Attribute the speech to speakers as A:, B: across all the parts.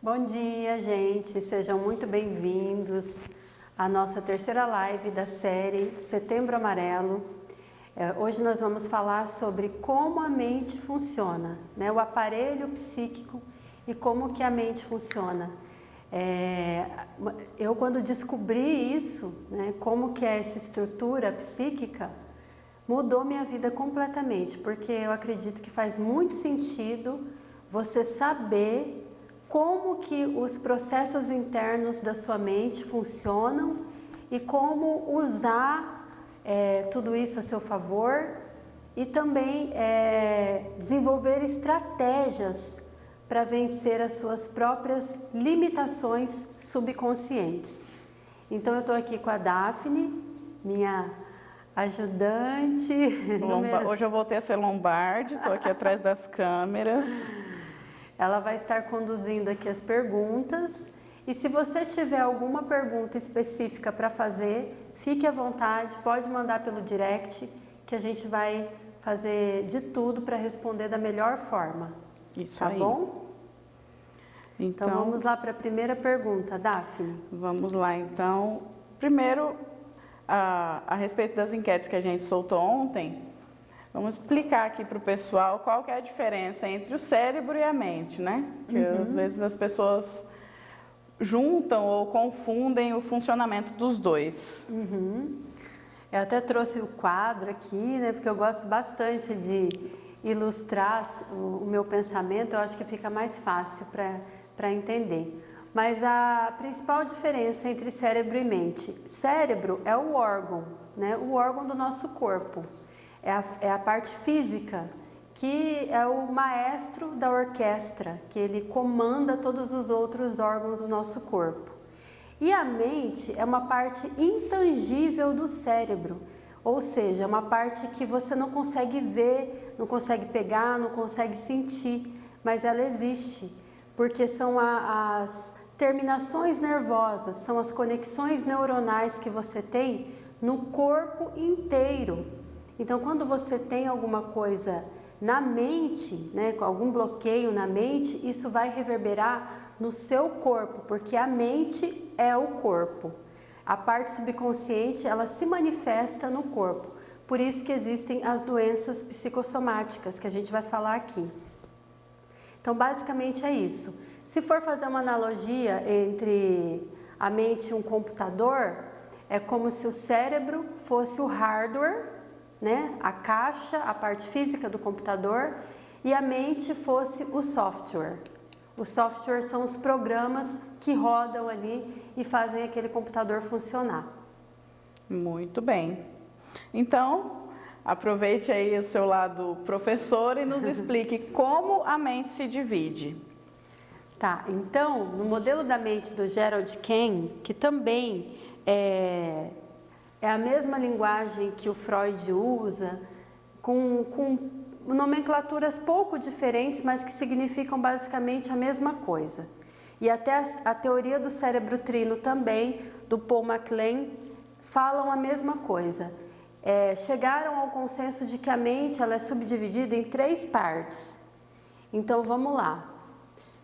A: Bom dia, gente. Sejam muito bem-vindos à nossa terceira live da série Setembro Amarelo. Hoje nós vamos falar sobre como a mente funciona, né? O aparelho psíquico e como que a mente funciona. Eu quando descobri isso, né, como que é essa estrutura psíquica, mudou minha vida completamente, porque eu acredito que faz muito sentido você saber como que os processos internos da sua mente funcionam e como usar tudo isso a seu favor e também desenvolver estratégias para vencer as suas próprias limitações subconscientes. Então eu estou aqui com a Daphne, minha ajudante.
B: Hoje eu voltei a ser Lombardi, estou aqui atrás das câmeras.
A: Ela vai estar conduzindo aqui as perguntas e se você tiver alguma pergunta específica para fazer, fique à vontade, pode mandar pelo direct que a gente vai fazer de tudo para responder da melhor forma.
B: Isso
A: tá
B: aí.
A: Bom? Então vamos lá para a primeira pergunta, Daphne.
B: Vamos lá então. Primeiro, a respeito das enquetes que a gente soltou ontem, vamos explicar aqui para o pessoal qual que é a diferença entre o cérebro e a mente, né? Que às vezes as pessoas juntam ou confundem o funcionamento dos dois.
A: Eu até trouxe o quadro aqui, né? Porque eu gosto bastante de ilustrar o meu pensamento, eu acho que fica mais fácil para entender. Mas a principal diferença entre cérebro e mente, cérebro é o órgão, né? O órgão do nosso corpo. É a parte física, que é o maestro da orquestra, que ele comanda todos os outros órgãos do nosso corpo. E a mente é uma parte intangível do cérebro, ou seja, é uma parte que você não consegue ver, não consegue pegar, não consegue sentir, mas ela existe, porque são as terminações nervosas, são as conexões neuronais que você tem no corpo inteiro. Então, quando você tem alguma coisa na mente, né, com algum bloqueio na mente, isso vai reverberar no seu corpo, porque a mente é o corpo. A parte subconsciente, ela se manifesta no corpo. Por isso que existem as doenças psicossomáticas, que a gente vai falar aqui. Então, basicamente é isso. Se for fazer uma analogia entre a mente e um computador, é como se o cérebro fosse o hardware, né? A caixa, a parte física do computador, e a mente fosse o software. O software são os programas que rodam ali e fazem aquele computador funcionar.
B: Muito bem. Então, aproveite aí o seu lado professor e nos explique como a mente se divide.
A: Tá, então, no modelo da mente do Gerald Kane, que também é a mesma linguagem que o Freud usa, com nomenclaturas pouco diferentes, mas que significam basicamente a mesma coisa. E até a teoria do cérebro trino também, do Paul MacLean, falam a mesma coisa. Chegaram ao consenso de que a mente ela é subdividida em 3 partes. Então vamos lá.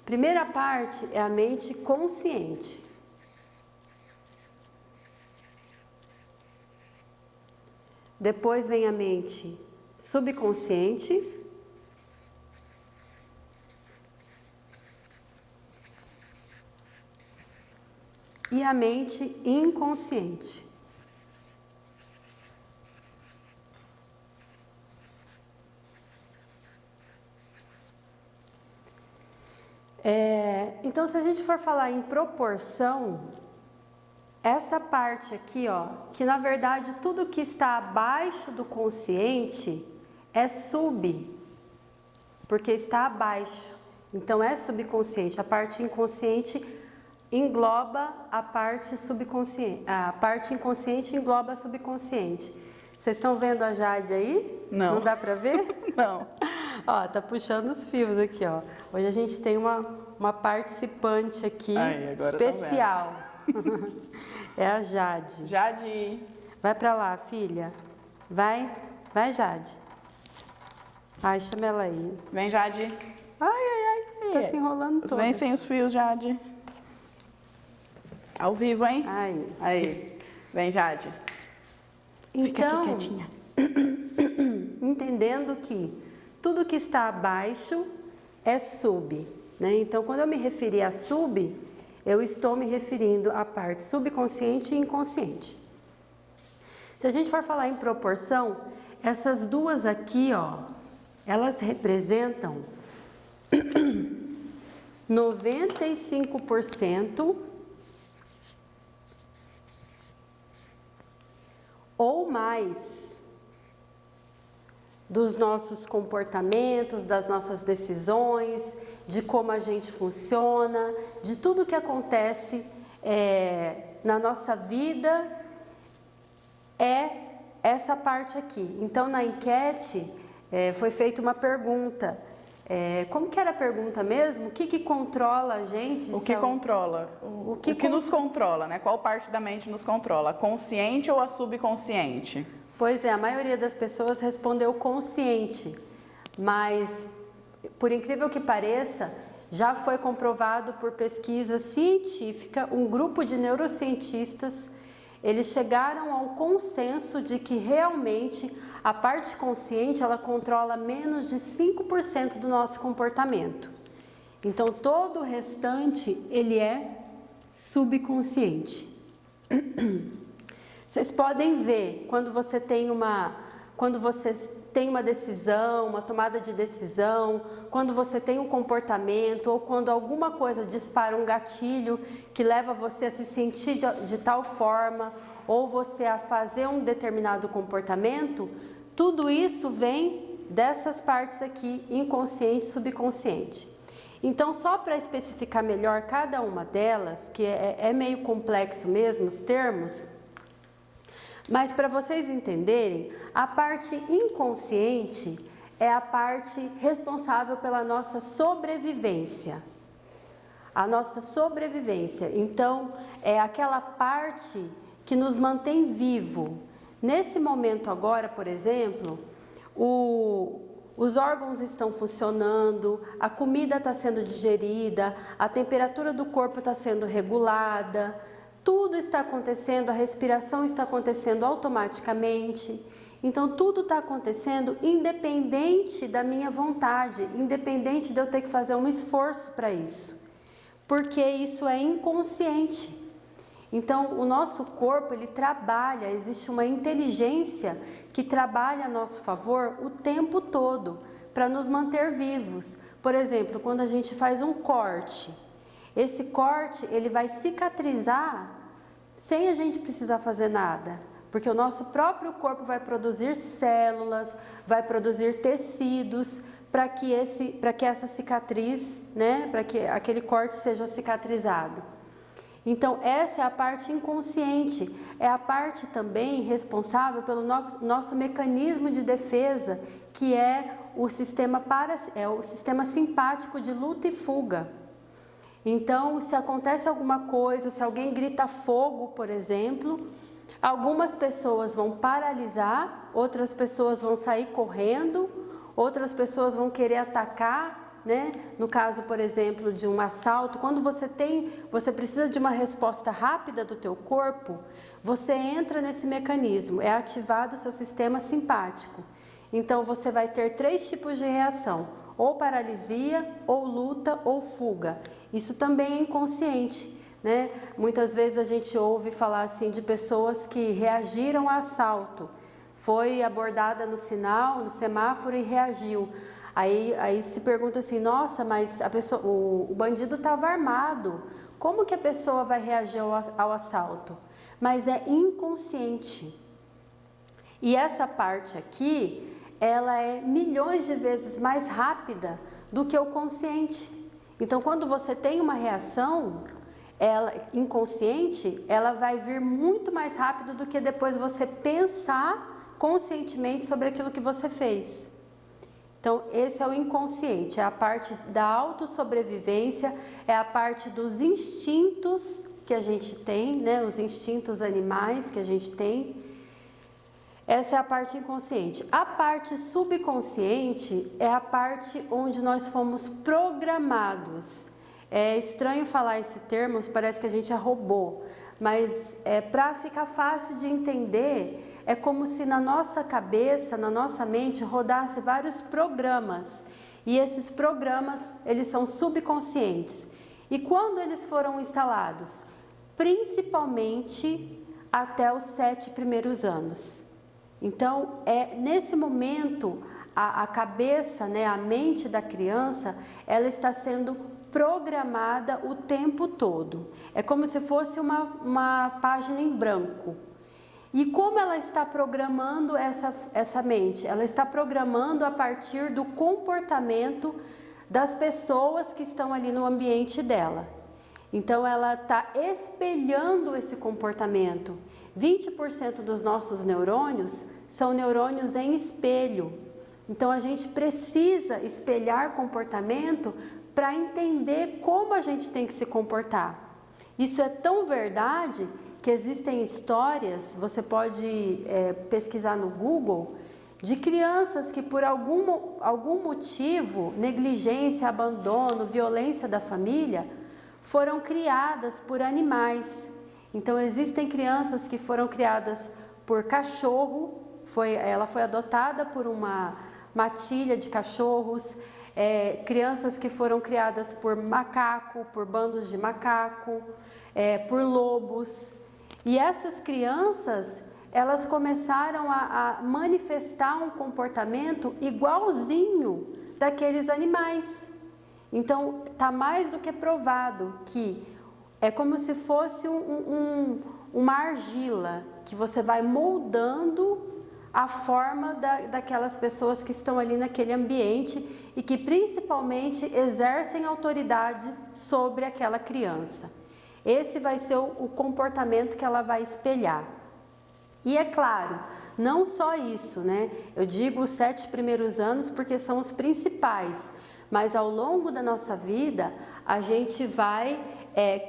A: Primeira parte é a mente consciente. Depois vem a mente subconsciente. E a mente inconsciente. Então, se a gente for falar em proporção, essa parte aqui, ó, que na verdade tudo que está abaixo do consciente é sub, porque está abaixo. Então é subconsciente. A parte inconsciente engloba a parte subconsciente. A parte inconsciente engloba a subconsciente. Vocês estão vendo a Jade aí?
B: Não.
A: Não dá para ver?
B: Não.
A: Ó, tá puxando os fios aqui, ó. Hoje a gente tem uma participante aqui especial. É a Jade.
B: Jade.
A: Vai pra lá, filha. Vai, Jade. Ai, chama ela aí.
B: Vem, Jade.
A: Ai. tá se enrolando toda.
B: Vem sem os fios, Jade. Ao vivo, hein? Aí. Vem, Jade. Fica aqui quietinha.
A: Entendendo que tudo que está abaixo é sub, né? Então, quando eu me referir a sub, eu estou me referindo à parte subconsciente e inconsciente. Se a gente for falar em proporção, essas duas aqui, ó, elas representam 95% ou mais dos nossos comportamentos, das nossas decisões, de como a gente funciona, de tudo que acontece na nossa vida, é essa parte aqui. Então, na enquete, foi feita uma pergunta. Como que era a pergunta mesmo? O que controla a gente?
B: O que controla? O que nos controla, né? Qual parte da mente nos controla? A consciente ou a subconsciente?
A: Pois é, a maioria das pessoas respondeu consciente, mas, por incrível que pareça, já foi comprovado por pesquisa científica, um grupo de neurocientistas, eles chegaram ao consenso de que realmente a parte consciente, ela controla menos de 5% do nosso comportamento. Então, todo o restante, ele é subconsciente. Vocês podem ver, quando você tem uma decisão, uma tomada de decisão, quando você tem um comportamento ou quando alguma coisa dispara um gatilho que leva você a se sentir de tal forma ou você a fazer um determinado comportamento, tudo isso vem dessas partes aqui, inconsciente e subconsciente. Então, só para especificar melhor cada uma delas, que é meio complexo mesmo os termos, mas para vocês entenderem, a parte inconsciente é a parte responsável pela nossa sobrevivência. A nossa sobrevivência, então, é aquela parte que nos mantém vivo. Nesse momento agora, por exemplo, os órgãos estão funcionando, a comida está sendo digerida, a temperatura do corpo está sendo regulada, tudo está acontecendo, a respiração está acontecendo automaticamente. Então, tudo está acontecendo independente da minha vontade, independente de eu ter que fazer um esforço para isso, porque isso é inconsciente. Então, o nosso corpo, ele trabalha, existe uma inteligência que trabalha a nosso favor o tempo todo para nos manter vivos. Por exemplo, quando a gente faz um corte, esse corte, ele vai cicatrizar sem a gente precisar fazer nada, porque o nosso próprio corpo vai produzir células, vai produzir tecidos para que essa cicatriz, né, para que aquele corte seja cicatrizado. Então, essa é a parte inconsciente, é a parte também responsável pelo nosso mecanismo de defesa, que é o sistema simpático de luta e fuga. Então, se acontece alguma coisa, se alguém grita fogo, por exemplo, algumas pessoas vão paralisar, outras pessoas vão sair correndo, outras pessoas vão querer atacar, né? No caso, por exemplo, de um assalto, quando você precisa de uma resposta rápida do teu corpo, você entra nesse mecanismo, é ativado o seu sistema simpático. Então, você vai ter 3 tipos de reação, ou paralisia, ou luta, ou fuga. Isso também é inconsciente, né? Muitas vezes a gente ouve falar assim de pessoas que reagiram a assalto. Foi abordada no sinal, no semáforo e reagiu. Aí se pergunta assim, nossa, mas o bandido estava armado. Como que a pessoa vai reagir ao assalto? Mas é inconsciente. E essa parte aqui, ela é milhões de vezes mais rápida do que o consciente. Então, quando você tem uma reação inconsciente, ela vai vir muito mais rápido do que depois você pensar conscientemente sobre aquilo que você fez. Então, esse é o inconsciente, é a parte da autossobrevivência, é a parte dos instintos que a gente tem, né? Os instintos animais que a gente tem. Essa é a parte inconsciente. A parte subconsciente é a parte onde nós fomos programados. É estranho falar esse termo, parece que a gente é robô, mas para ficar fácil de entender, é como se na nossa cabeça, na nossa mente, rodasse vários programas. E esses programas, eles são subconscientes. E quando eles foram instalados? Principalmente até os 7 primeiros anos. Então, nesse momento, a cabeça, né, a mente da criança, ela está sendo programada o tempo todo. É como se fosse uma página em branco. E como ela está programando essa mente? Ela está programando a partir do comportamento das pessoas que estão ali no ambiente dela. Então, ela está espelhando esse comportamento. 20% dos nossos neurônios são neurônios em espelho. Então, a gente precisa espelhar comportamento para entender como a gente tem que se comportar. Isso é tão verdade que existem histórias, você pode pesquisar no Google, de crianças que por algum motivo, negligência, abandono, violência da família, foram criadas por animais. Então, existem crianças que foram criadas por cachorro, ela foi adotada por uma matilha de cachorros, crianças que foram criadas por macaco, por bandos de macaco, por lobos. E essas crianças, elas começaram a manifestar um comportamento igualzinho daqueles animais. Então, está mais do que provado que é como se fosse uma argila, que você vai moldando a forma daquelas pessoas que estão ali naquele ambiente e que principalmente exercem autoridade sobre aquela criança. Esse vai ser o comportamento que ela vai espelhar. E é claro, não só isso, né? Eu digo os 7 primeiros anos porque são os principais, mas ao longo da nossa vida a gente vai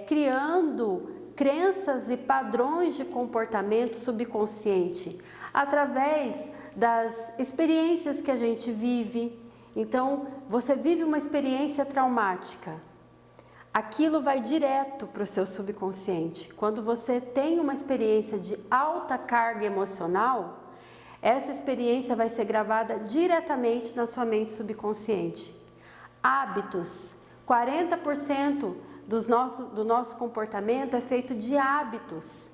A: criando crenças e padrões de comportamento subconsciente através das experiências que a gente vive. Então, você vive uma experiência traumática, aquilo vai direto para o seu subconsciente. Quando você tem uma experiência de alta carga emocional, essa experiência vai ser gravada diretamente na sua mente subconsciente. Hábitos, 40% do nosso comportamento é feito de hábitos.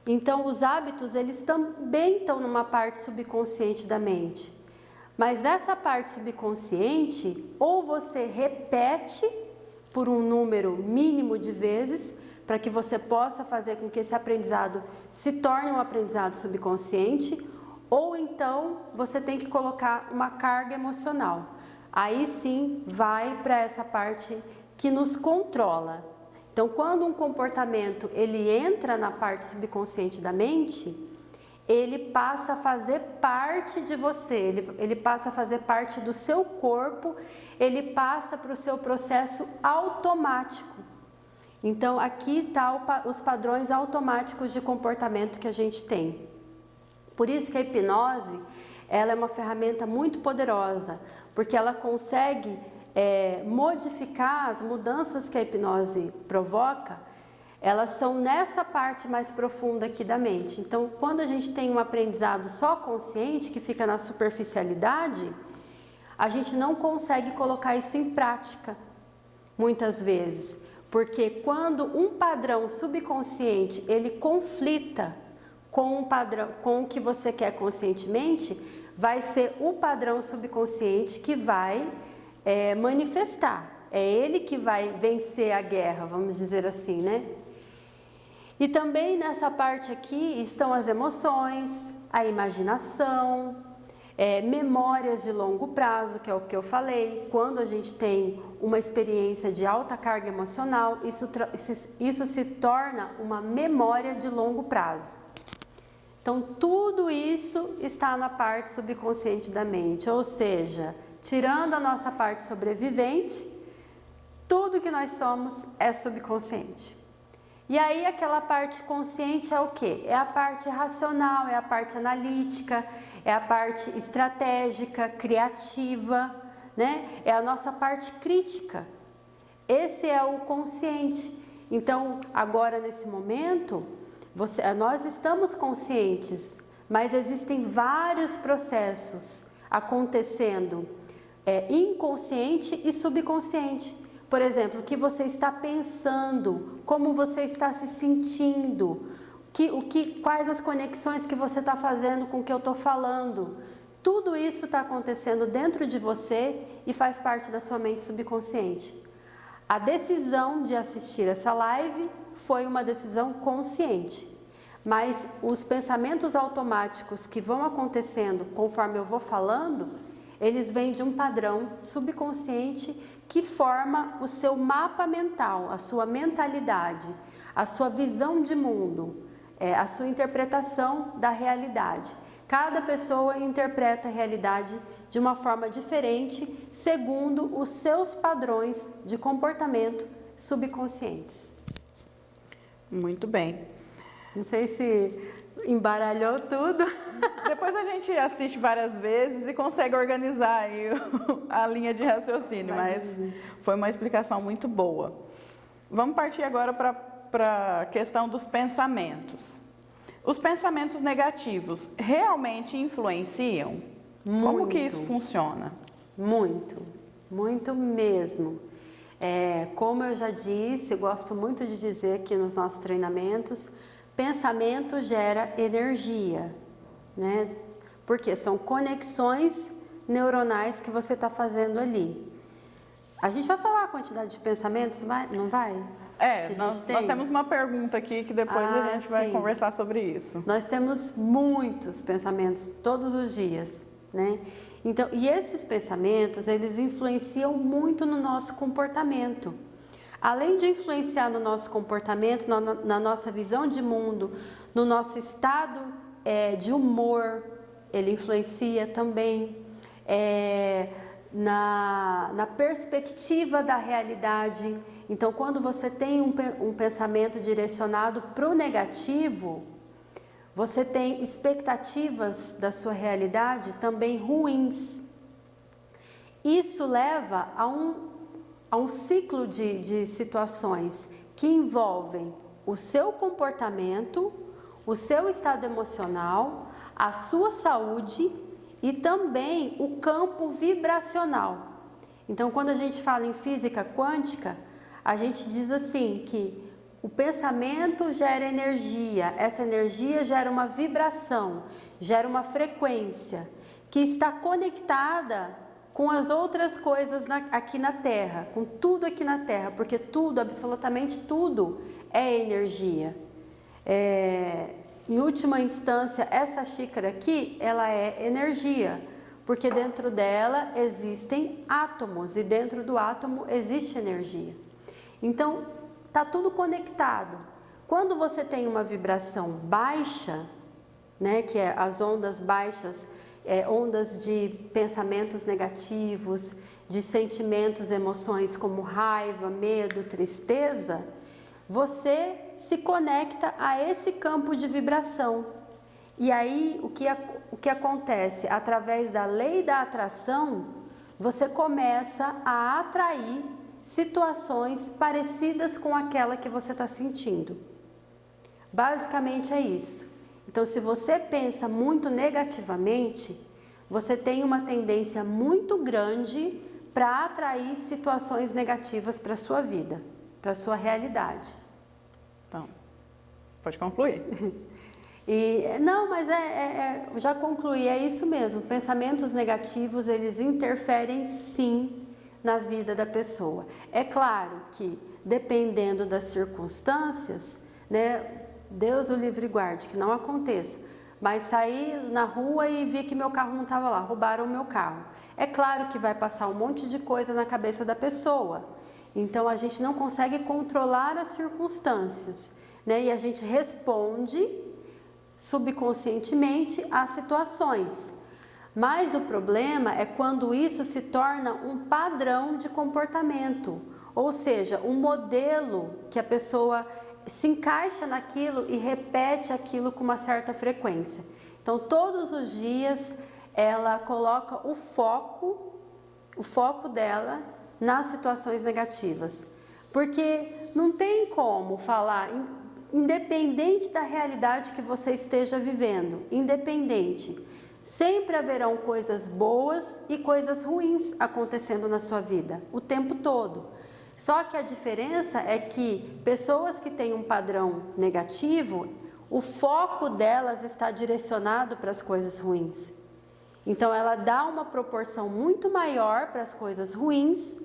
A: Então, os hábitos, eles também estão numa parte subconsciente da mente. Mas essa parte subconsciente, ou você repete por um número mínimo de vezes, para que você possa fazer com que esse aprendizado se torne um aprendizado subconsciente, ou então você tem que colocar uma carga emocional. Aí sim vai para essa parte que nos controla. Então, quando um comportamento ele entra na parte subconsciente da mente, ele passa a fazer parte de você, ele passa a fazer parte do seu corpo, ele passa para o seu processo automático. Então, aqui estão os padrões automáticos de comportamento que a gente tem. Por isso que a hipnose, ela é uma ferramenta muito poderosa, porque ela consegue modificar as mudanças que a hipnose provoca, elas são nessa parte mais profunda aqui da mente. Então, quando a gente tem um aprendizado só consciente, que fica na superficialidade, a gente não consegue colocar isso em prática, muitas vezes. Porque quando um padrão subconsciente, ele conflita com um padrão, com o que você quer conscientemente, vai ser o padrão subconsciente que vai manifestar. É ele que vai vencer a guerra, vamos dizer assim, né? E também nessa parte aqui estão as emoções, a imaginação, memórias de longo prazo, que é o que eu falei. Quando a gente tem uma experiência de alta carga emocional, isso se torna uma memória de longo prazo. Então, tudo isso está na parte subconsciente da mente, ou seja, tirando a nossa parte sobrevivente, tudo que nós somos é subconsciente. E aí aquela parte consciente é o quê? É a parte racional, é a parte analítica, é a parte estratégica, criativa, né? É a nossa parte crítica. Esse é o consciente. Então, agora nesse momento, nós estamos conscientes, mas existem vários processos acontecendo, inconsciente e subconsciente. Por exemplo, o que você está pensando, como você está se sentindo, quais as conexões que você está fazendo com o que eu estou falando. Tudo isso está acontecendo dentro de você e faz parte da sua mente subconsciente. A decisão de assistir essa live foi uma decisão consciente, mas os pensamentos automáticos que vão acontecendo conforme eu vou falando, eles vêm de um padrão subconsciente que forma o seu mapa mental, a sua mentalidade, a sua visão de mundo, a sua interpretação da realidade. Cada pessoa interpreta a realidade de uma forma diferente, segundo os seus padrões de comportamento subconscientes.
B: Muito bem.
A: Não sei se embaralhou tudo.
B: Depois a gente assiste várias vezes e consegue organizar aí a linha de raciocínio, mas foi uma explicação muito boa. Vamos partir agora para a questão dos pensamentos. Os pensamentos negativos realmente influenciam?
A: Muito.
B: Como que isso funciona?
A: Muito, muito mesmo. Como eu já disse, eu gosto muito de dizer aqui nos nossos treinamentos, pensamento gera energia, né? Porque são conexões neuronais que você está fazendo ali. A gente vai falar a quantidade de pensamentos, não vai?
B: Nós temos uma pergunta aqui que depois a gente vai conversar sobre isso.
A: Nós temos muitos pensamentos todos os dias, né? Então, e esses pensamentos, eles influenciam muito no nosso comportamento. Além de influenciar no nosso comportamento, na nossa visão de mundo, no nosso estado de humor, ele influencia também na perspectiva da realidade. Então, quando você tem um pensamento direcionado para o negativo, você tem expectativas da sua realidade também ruins. Isso leva a um ciclo de situações que envolvem o seu comportamento, o seu estado emocional, a sua saúde e também o campo vibracional. Então, quando a gente fala em física quântica, a gente diz assim que o pensamento gera energia, essa energia gera uma vibração, gera uma frequência que está conectada com as outras coisas aqui na Terra, com tudo aqui na Terra, porque tudo, absolutamente tudo, é energia. Em última instância, essa xícara aqui, ela é energia, porque dentro dela existem átomos e dentro do átomo existe energia. Então, está tudo conectado. Quando você tem uma vibração baixa, né, que é as ondas baixas, ondas de pensamentos negativos, de sentimentos, emoções como raiva, medo, tristeza, você se conecta a esse campo de vibração. E aí, o que acontece? Através da lei da atração, você começa a atrair situações parecidas com aquela que você está sentindo. Basicamente é isso. Então, se você pensa muito negativamente, você tem uma tendência muito grande para atrair situações negativas para a sua vida, para a sua realidade.
B: Então, pode concluir.
A: Não, mas já concluí, é isso mesmo. Pensamentos negativos, eles interferem sim na vida da pessoa. É claro que, dependendo das circunstâncias, né, Deus o livre guarde, que não aconteça, mas saí na rua e vi que meu carro não estava lá, roubaram o meu carro. É claro que vai passar um monte de coisa na cabeça da pessoa. Então, a gente não consegue controlar as circunstâncias, né, e a gente responde subconscientemente às situações. Mas o problema é quando isso se torna um padrão de comportamento, ou seja, um modelo que a pessoa se encaixa naquilo e repete aquilo com uma certa frequência. Então, todos os dias, ela coloca o foco dela nas situações negativas. Porque não tem como falar, independente da realidade que você esteja vivendo, independente, sempre haverão coisas boas e coisas ruins acontecendo na sua vida, o tempo todo. Só que a diferença é que pessoas que têm um padrão negativo, o foco delas está direcionado para as coisas ruins. Então ela dá uma proporção muito maior para as coisas ruins,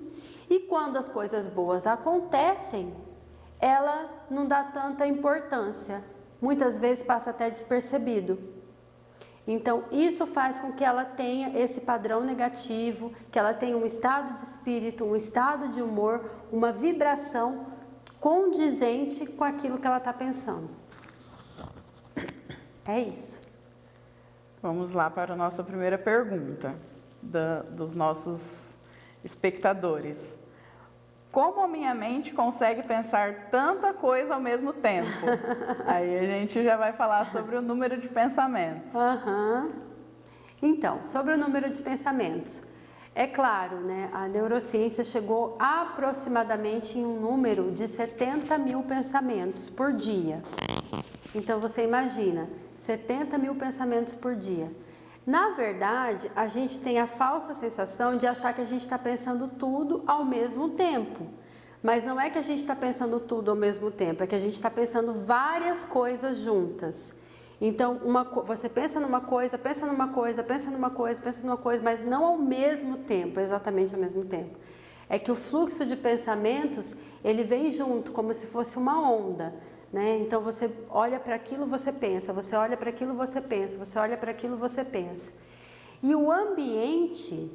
A: e quando as coisas boas acontecem, ela não dá tanta importância. Muitas vezes passa até despercebido. Então isso faz com que ela tenha esse padrão negativo, que ela tenha um estado de espírito, um estado de humor, uma vibração condizente com aquilo que ela está pensando. É isso.
B: Vamos lá para a nossa primeira pergunta dos nossos espectadores. Como a minha mente consegue pensar tanta coisa ao mesmo tempo? Aí a gente já vai falar sobre o número de pensamentos.
A: Então, sobre o número de pensamentos. É claro, né, a neurociência chegou aproximadamente em um número de 70 mil pensamentos por dia. Então você imagina, 70 mil pensamentos por dia. Na verdade, a gente tem a falsa sensação de achar que a gente está pensando tudo ao mesmo tempo. Mas não é que a gente está pensando tudo ao mesmo tempo, é que a gente está pensando várias coisas juntas. Então, você pensa numa coisa, pensa numa coisa, pensa numa coisa, pensa numa coisa, mas não ao mesmo tempo, exatamente ao mesmo tempo. É que o fluxo de pensamentos, ele vem junto, como se fosse uma onda. Né? Então você olha para aquilo, você pensa, você olha para aquilo, você pensa, você olha para aquilo, você pensa. E o ambiente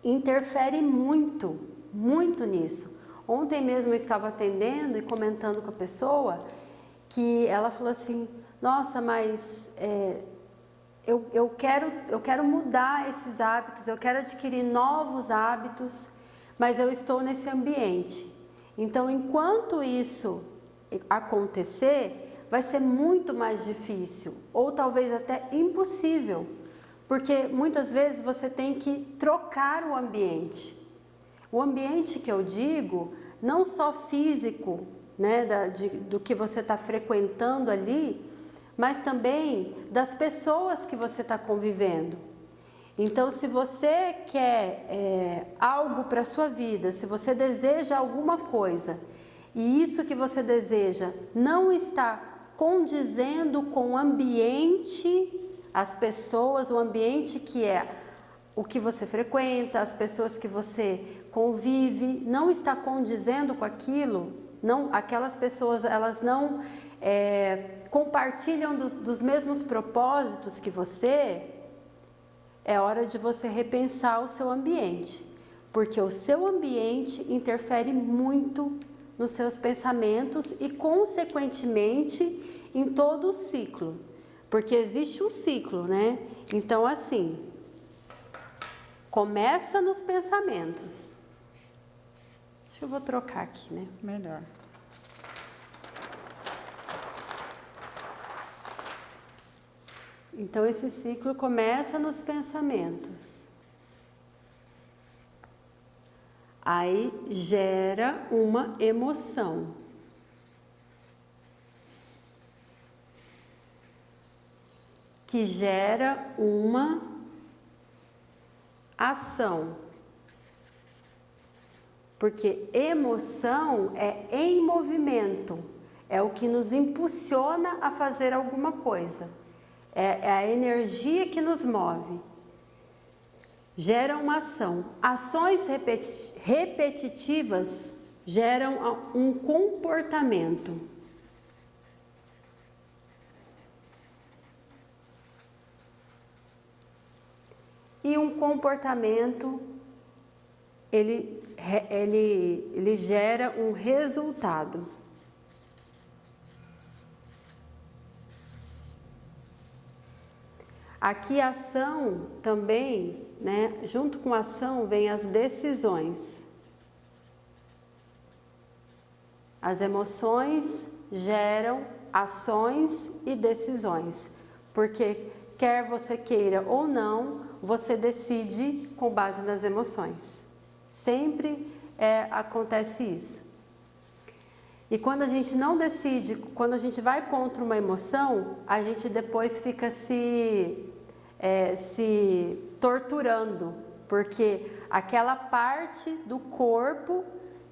A: interfere muito, muito nisso. Ontem mesmo eu estava atendendo e comentando com a pessoa que ela falou assim, nossa, mas eu quero mudar esses hábitos, eu quero adquirir novos hábitos, mas eu estou nesse ambiente. Então, enquanto isso acontecer, vai ser muito mais difícil, ou talvez até impossível, porque muitas vezes você tem que trocar o ambiente. O ambiente que eu digo, não só físico, né, do que você está frequentando ali, mas também das pessoas que você está convivendo. Então, se você quer algo para a sua vida, se você deseja alguma coisa, e isso que você deseja não está condizendo com o ambiente, as pessoas, o ambiente que é o que você frequenta, as pessoas que você convive, não está condizendo com aquilo, não, aquelas pessoas elas não compartilham dos mesmos propósitos que você, é hora de você repensar o seu ambiente, porque o seu ambiente interfere muito nos seus pensamentos e, consequentemente, em todo o ciclo. Porque existe um ciclo, né? Então, assim, começa nos pensamentos. Acho que eu vou trocar aqui, né?
B: Melhor.
A: Então, esse ciclo começa nos pensamentos. Aí gera uma emoção. Que gera uma ação. Porque emoção é em movimento, é o que nos impulsiona a fazer alguma coisa. É a energia que nos move. Gera uma ação. Ações repetitivas geram um comportamento. E um comportamento, ele gera um resultado. Aqui a ação também, né? Junto com a ação vem as decisões. As emoções geram ações e decisões, porque quer você queira ou não, você decide com base nas emoções. Sempre acontece isso. E quando a gente não decide, quando a gente vai contra uma emoção, a gente depois fica se torturando, porque aquela parte do corpo,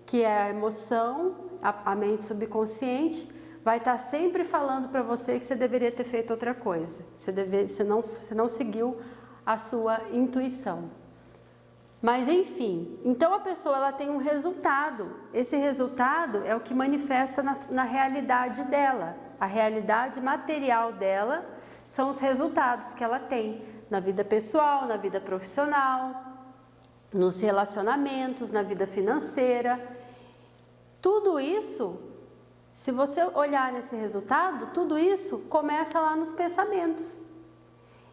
A: que é a emoção, a mente subconsciente, vai estar sempre falando para você que você deveria ter feito outra coisa. Você não seguiu a sua intuição. Mas enfim, então a pessoa ela tem um resultado. Esse resultado é o que manifesta na realidade dela. A realidade material dela são os resultados que ela tem na vida pessoal, na vida profissional, nos relacionamentos, na vida financeira. Tudo isso, se você olhar nesse resultado, tudo isso começa lá nos pensamentos.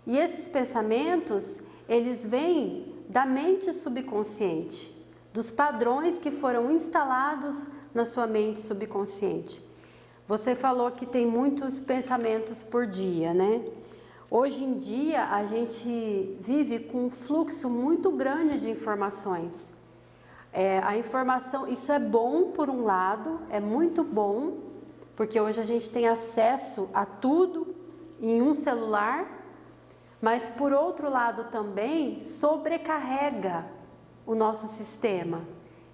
A: E esses pensamentos, eles vêm da mente subconsciente, dos padrões que foram instalados na sua mente subconsciente. Você falou que tem muitos pensamentos por dia, né? Hoje em dia, a gente vive com um fluxo muito grande de informações. A informação, isso é bom por um lado, é muito bom, porque hoje a gente tem acesso a tudo em um celular, mas por outro lado também sobrecarrega o nosso sistema.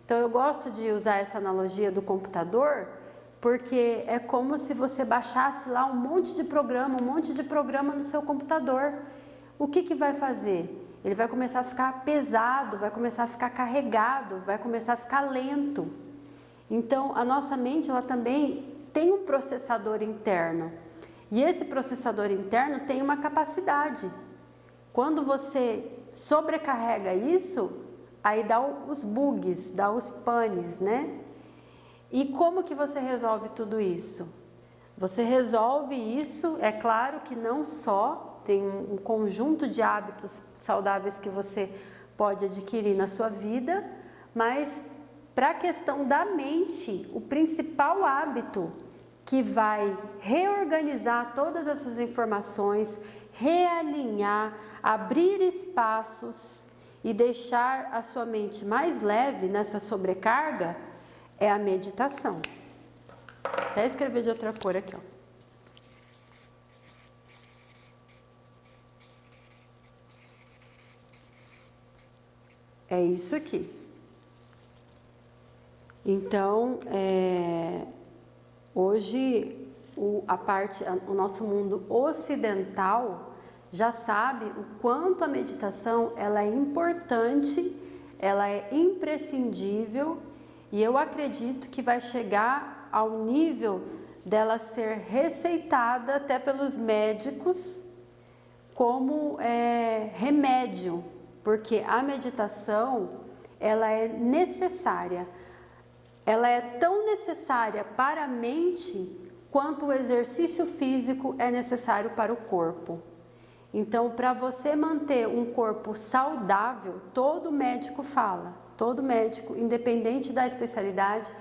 A: Então eu gosto de usar essa analogia do computador, porque é como se você baixasse lá um monte de programa no seu computador. O que vai fazer? Ele vai começar a ficar pesado, vai começar a ficar carregado, vai começar a ficar lento. Então, a nossa mente, ela também tem um processador interno. E esse processador interno tem uma capacidade. Quando você sobrecarrega isso, aí dá os bugs, dá os panes, né? E como que você resolve tudo isso? Você resolve isso, é claro que não só, tem um conjunto de hábitos saudáveis que você pode adquirir na sua vida, mas para a questão da mente, o principal hábito que vai reorganizar todas essas informações, realinhar, abrir espaços e deixar a sua mente mais leve nessa sobrecarga, é a meditação. Até escrever de outra cor aqui, ó. É isso aqui. Então, hoje o nosso mundo ocidental já sabe o quanto a meditação ela é importante, ela é imprescindível, e eu acredito que vai chegar ao nível dela ser receitada até pelos médicos como remédio, porque a meditação ela é necessária. Ela é tão necessária para a mente quanto o exercício físico é necessário para o corpo. Então, para você manter um corpo saudável, todo médico fala, todo médico, independente da especialidade,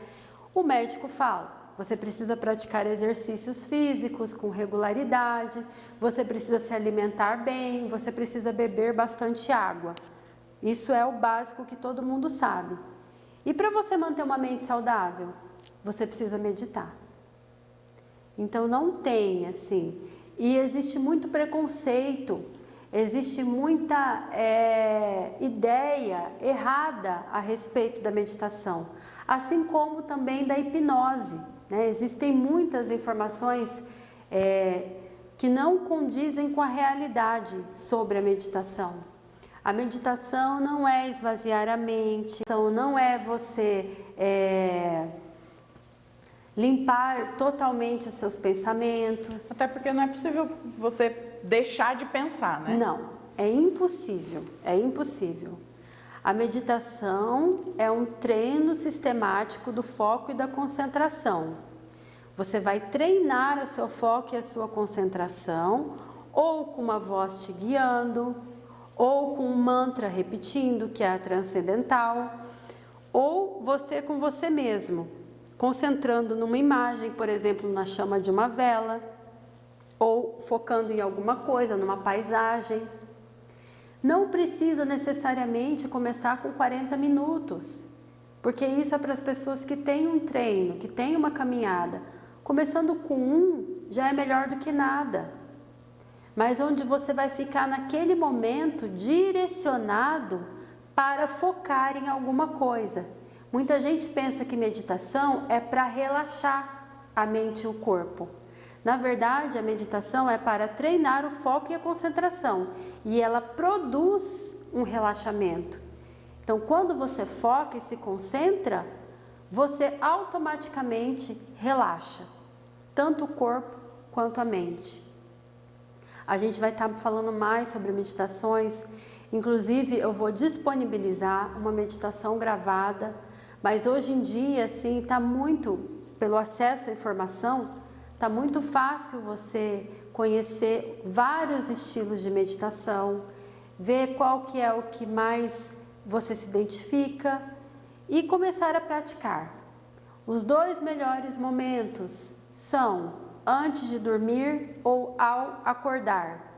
A: o médico fala, você precisa praticar exercícios físicos com regularidade, você precisa se alimentar bem, você precisa beber bastante água. Isso é o básico que todo mundo sabe. E para você manter uma mente saudável, você precisa meditar. Então não tem assim. E existe muito preconceito, existe muita ideia errada a respeito da meditação, assim como também da hipnose, né? Existem muitas informações que não condizem com a realidade sobre a meditação. A meditação não é esvaziar a mente, não é você limpar totalmente os seus pensamentos.
B: Até porque não é possível você deixar de pensar, né?
A: Não, é impossível, é impossível. A meditação é um treino sistemático do foco e da concentração. Você vai treinar o seu foco e a sua concentração, ou com uma voz te guiando, ou com um mantra repetindo, que é a transcendental, ou você com você mesmo, concentrando numa imagem, por exemplo, na chama de uma vela, ou focando em alguma coisa, numa paisagem. Não precisa necessariamente começar com 40 minutos, porque isso é para as pessoas que têm um treino, que têm uma caminhada. Começando com 1 já é melhor do que nada, mas onde você vai ficar naquele momento direcionado para focar em alguma coisa. Muita gente pensa que meditação é para relaxar a mente e o corpo. Na verdade, a meditação é para treinar o foco e a concentração, e ela produz um relaxamento. Então, quando você foca e se concentra, você automaticamente relaxa, tanto o corpo quanto a mente. A gente vai estar falando mais sobre meditações, inclusive eu vou disponibilizar uma meditação gravada, mas hoje em dia, assim, está muito, pelo acesso à informação, está muito fácil você conhecer vários estilos de meditação, ver qual que é o que mais você se identifica e começar a praticar. Os 2 melhores momentos são antes de dormir ou ao acordar.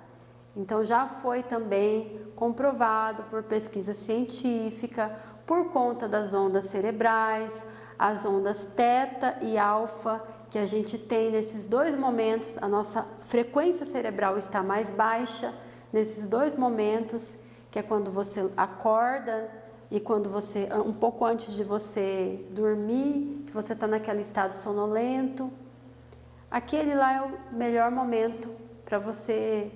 A: Então já foi também comprovado por pesquisa científica, por conta das ondas cerebrais, as ondas teta e alfa, que a gente tem nesses 2 momentos, a nossa frequência cerebral está mais baixa nesses 2 momentos, que é quando você acorda e quando você, um pouco antes de você dormir, que você está naquele estado sonolento. Aquele lá é o melhor momento para você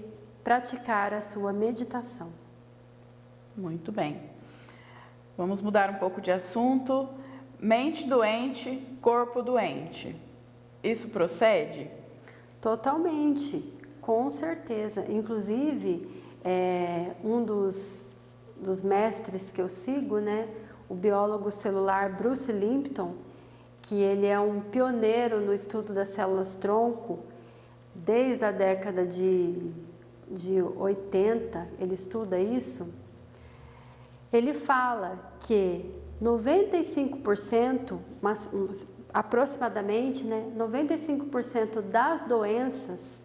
A: praticar a sua meditação.
B: Muito bem. Vamos mudar um pouco de assunto. Mente doente, corpo doente. Isso procede?
A: Totalmente, com certeza. Inclusive, um dos mestres que eu sigo, né, o biólogo celular Bruce Lipton, que ele é um pioneiro no estudo das células-tronco, desde a década de 80, ele estuda isso. Ele fala que 95%, aproximadamente, né, 95% das doenças,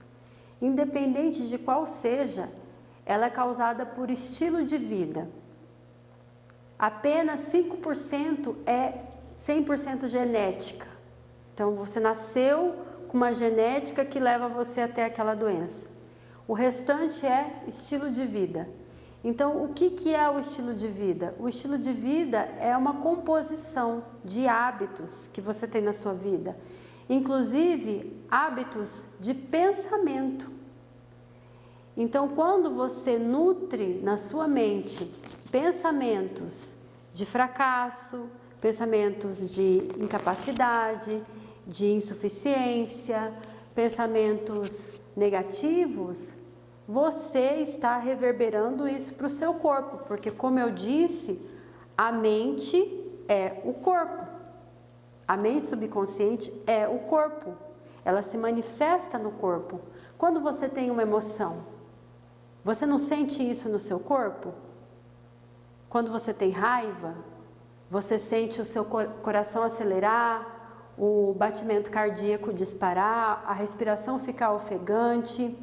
A: independente de qual seja, ela é causada por estilo de vida. Apenas 5% é 100% genética. Então, você nasceu com uma genética que leva você até aquela doença. O restante é estilo de vida. Então, o que é o estilo de vida? O estilo de vida é uma composição de hábitos que você tem na sua vida, inclusive hábitos de pensamento. Então, quando você nutre na sua mente pensamentos de fracasso, pensamentos de incapacidade, de insuficiência, pensamentos negativos, você está reverberando isso para o seu corpo, porque, como eu disse, a mente é o corpo. A mente subconsciente é o corpo. Ela se manifesta no corpo. Quando você tem uma emoção, você não sente isso no seu corpo? Quando você tem raiva, você sente o seu coração acelerar, o batimento cardíaco disparar, a respiração ficar ofegante,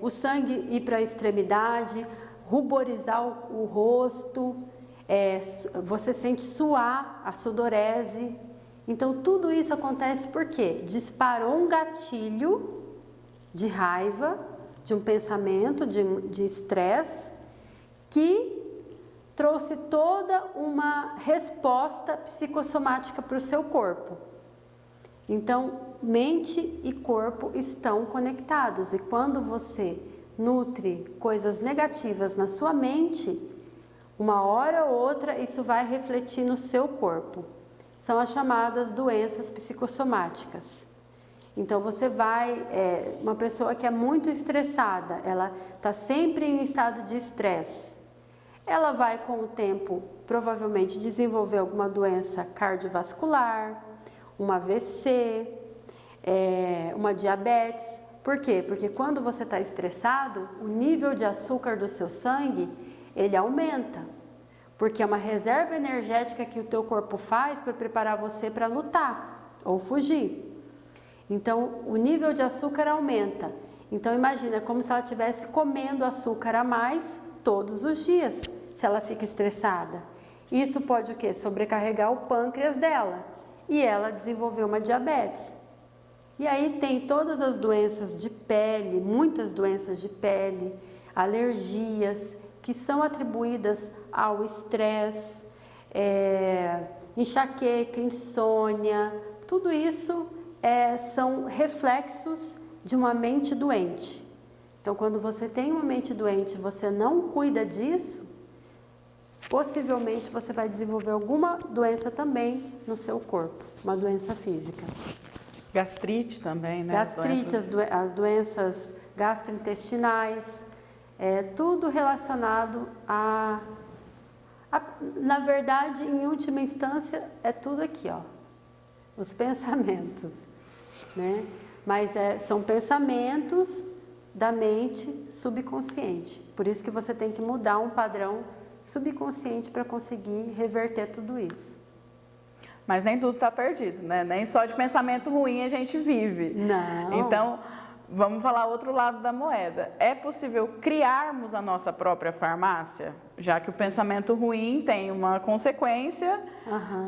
A: o sangue ir para a extremidade, ruborizar o rosto, você sente suar, a sudorese. Então, tudo isso acontece porque disparou um gatilho de raiva, de um pensamento, de estresse, que trouxe toda uma resposta psicossomática para o seu corpo. Então, mente e corpo estão conectados, e quando você nutre coisas negativas na sua mente, uma hora ou outra isso vai refletir no seu corpo. São as chamadas doenças psicossomáticas. Então, você vai, uma pessoa que é muito estressada, ela está sempre em estado de estresse, ela vai com o tempo provavelmente desenvolver alguma doença cardiovascular, um AVC, uma diabetes. Por quê? Porque quando você está estressado, o nível de açúcar do seu sangue, ele aumenta. Porque é uma reserva energética que o teu corpo faz para preparar você para lutar ou fugir. Então, o nível de açúcar aumenta. Então, imagina, é como se ela estivesse comendo açúcar a mais todos os dias, se ela fica estressada. Isso pode o quê? Sobrecarregar o pâncreas dela e ela desenvolver uma diabetes. E aí tem todas as doenças de pele, muitas doenças de pele, alergias, que são atribuídas ao estresse, enxaqueca, insônia, tudo isso são reflexos de uma mente doente. Então, quando você tem uma mente doente e você não cuida disso, possivelmente você vai desenvolver alguma doença também no seu corpo, uma doença física.
B: Gastrite também, né?
A: Gastrite, as doenças gastrointestinais, tudo relacionado na verdade, em última instância, é tudo aqui, ó, os pensamentos, né? Mas são pensamentos da mente subconsciente. Por isso que você tem que mudar um padrão subconsciente para conseguir reverter tudo isso.
B: Mas nem tudo está perdido, né? Nem só de pensamento ruim a gente vive.
A: Não.
B: Então, vamos falar outro lado da moeda. É possível criarmos a nossa própria farmácia? Já que o pensamento ruim tem uma consequência,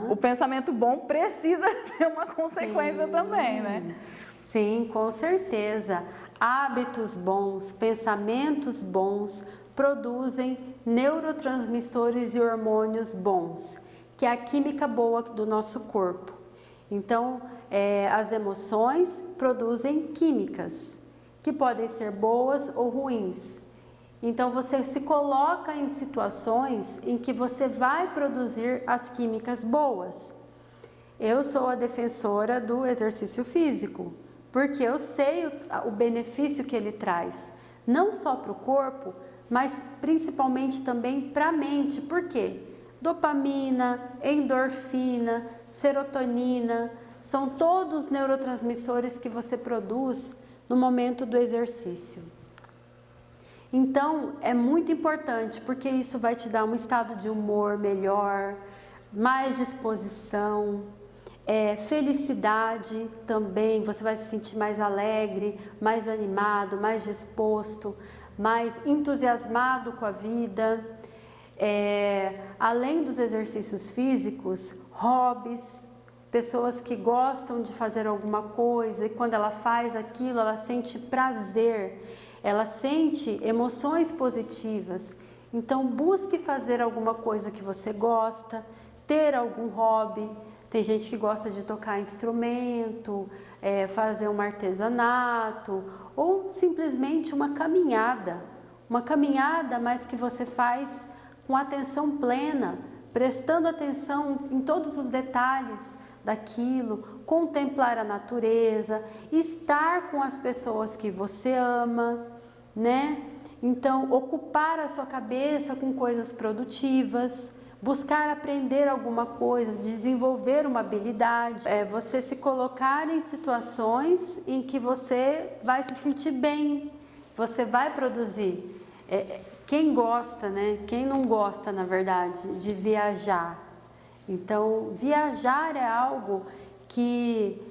B: o pensamento bom precisa ter uma consequência também, né?
A: Sim, com certeza. Hábitos bons, pensamentos bons produzem neurotransmissores e hormônios bons, que é a química boa do nosso corpo. Então, as emoções produzem químicas, que podem ser boas ou ruins. Então, você se coloca em situações em que você vai produzir as químicas boas. Eu sou a defensora do exercício físico, porque eu sei o benefício que ele traz, não só para o corpo, mas principalmente também para a mente. Por quê? Dopamina, endorfina, serotonina, são todos neurotransmissores que você produz no momento do exercício. Então, é muito importante, porque isso vai te dar um estado de humor melhor, mais disposição, felicidade também, você vai se sentir mais alegre, mais animado, mais disposto, mais entusiasmado com a vida. Além dos exercícios físicos, hobbies, pessoas que gostam de fazer alguma coisa e quando ela faz aquilo, ela sente prazer, ela sente emoções positivas. Então, busque fazer alguma coisa que você gosta, ter algum hobby. Tem gente que gosta de tocar instrumento, fazer um artesanato ou simplesmente uma caminhada, mas que você faz com atenção plena, prestando atenção em todos os detalhes daquilo, contemplar a natureza, estar com as pessoas que você ama, né? Então, ocupar a sua cabeça com coisas produtivas, buscar aprender alguma coisa, desenvolver uma habilidade, você se colocar em situações em que você vai se sentir bem, você vai produzir. Quem gosta, né? Quem não gosta, na verdade, de viajar? Então, viajar é algo que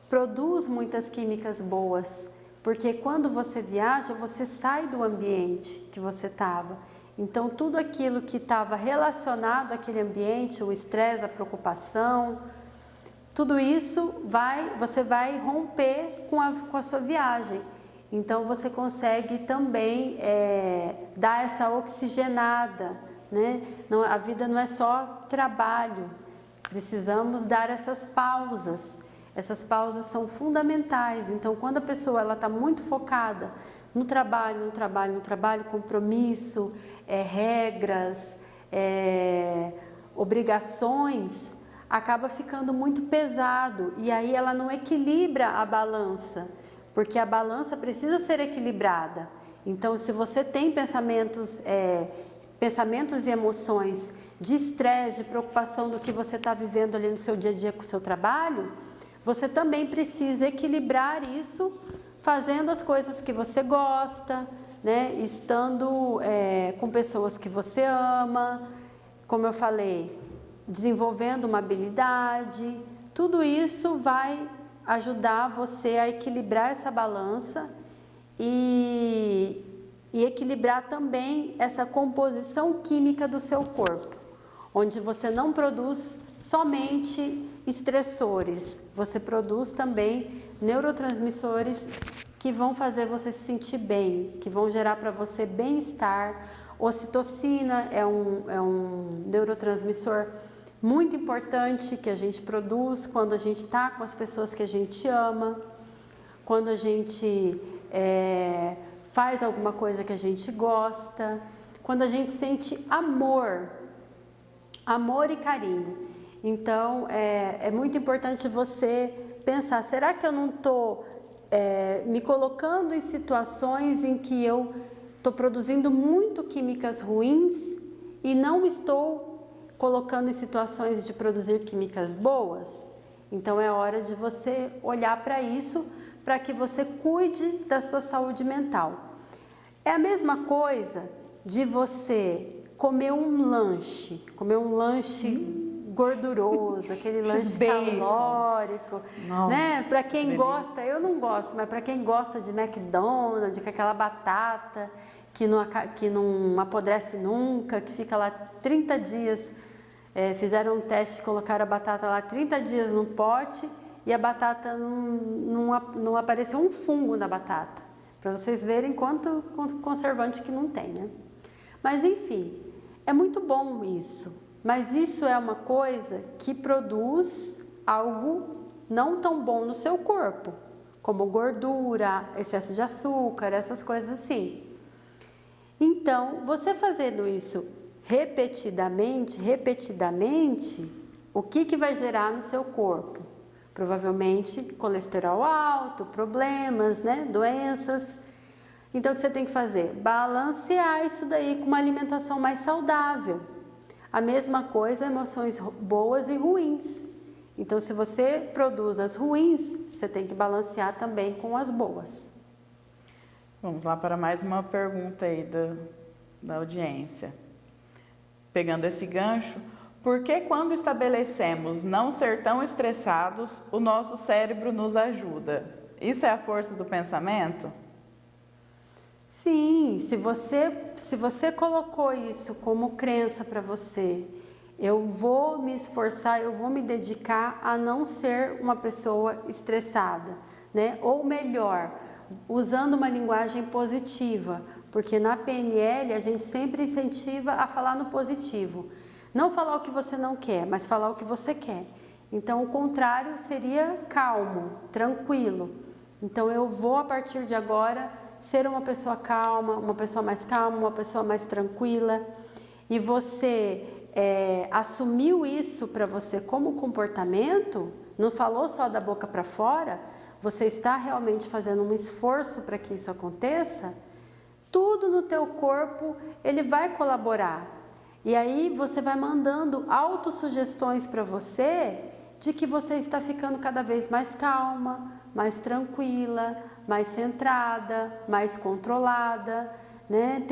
A: produz muitas químicas boas, porque quando você viaja, você sai do ambiente que você estava. Então, tudo aquilo que estava relacionado àquele ambiente, o estresse, a preocupação, tudo isso você vai romper com a sua viagem. Então, você consegue também dar essa oxigenada, né? Não, a vida não é só trabalho, precisamos dar essas pausas. Essas pausas são fundamentais. Então, quando a pessoa está muito focada no trabalho, compromisso, regras, obrigações, acaba ficando muito pesado e aí ela não equilibra a balança, porque a balança precisa ser equilibrada. Então, se você tem pensamentos e emoções de estresse, de preocupação do que você está vivendo ali no seu dia a dia com o seu trabalho, você também precisa equilibrar isso fazendo as coisas que você gosta, né? Estando com pessoas que você ama, como eu falei, desenvolvendo uma habilidade, tudo isso vai ajudar você a equilibrar essa balança e equilibrar também essa composição química do seu corpo, onde você não produz somente estressores, você produz também neurotransmissores que vão fazer você se sentir bem, que vão gerar para você bem-estar. Ocitocina é um neurotransmissor muito importante que a gente produz quando a gente está com as pessoas que a gente ama, quando a gente faz alguma coisa que a gente gosta, quando a gente sente amor e carinho. Então, é muito importante você pensar, será que eu não estou me colocando em situações em que eu estou produzindo muito químicas ruins e não estou colocando em situações de produzir químicas boas? Então, é hora de você olhar para isso, para que você cuide da sua saúde mental. É a mesma coisa de você comer um lanche gorduroso, aquele lanche calórico,
B: nossa,
A: né? Para quem gosta, eu não gosto, mas para quem gosta de McDonald's, com aquela batata que não apodrece nunca, que fica lá 30 dias, fizeram um teste, colocaram a batata lá 30 dias no pote e a batata não apareceu um fungo na batata, para vocês verem quanto conservante que não tem, né? Mas enfim, é muito bom isso, mas isso é uma coisa que produz algo não tão bom no seu corpo, como gordura, excesso de açúcar, essas coisas assim. Então, você fazendo isso repetidamente, o que vai gerar no seu corpo? Provavelmente colesterol alto, problemas, né? Doenças. Então, o que você tem que fazer? Balancear isso daí com uma alimentação mais saudável. A mesma coisa, emoções boas e ruins. Então, se você produz as ruins, você tem que balancear também com as boas.
B: Vamos lá para mais uma pergunta aí da audiência. Pegando esse gancho, por que quando estabelecemos não ser tão estressados, o nosso cérebro nos ajuda? Isso é a força do pensamento?
A: Sim, se você colocou isso como crença para você, eu vou me esforçar, eu vou me dedicar a não ser uma pessoa estressada, né? Ou melhor, usando uma linguagem positiva, porque na PNL a gente sempre incentiva a falar no positivo. Não falar o que você não quer, mas falar o que você quer. Então, o contrário seria calmo, tranquilo. Então, eu vou, a partir de agora, ser uma pessoa calma, uma pessoa mais tranquila. E você assumiu isso para você como comportamento, não falou só da boca para fora, você está realmente fazendo um esforço para que isso aconteça, tudo no teu corpo, ele vai colaborar. E aí você vai mandando autossugestões para você de que você está ficando cada vez mais calma, mais tranquila, mais centrada, mais controlada, né?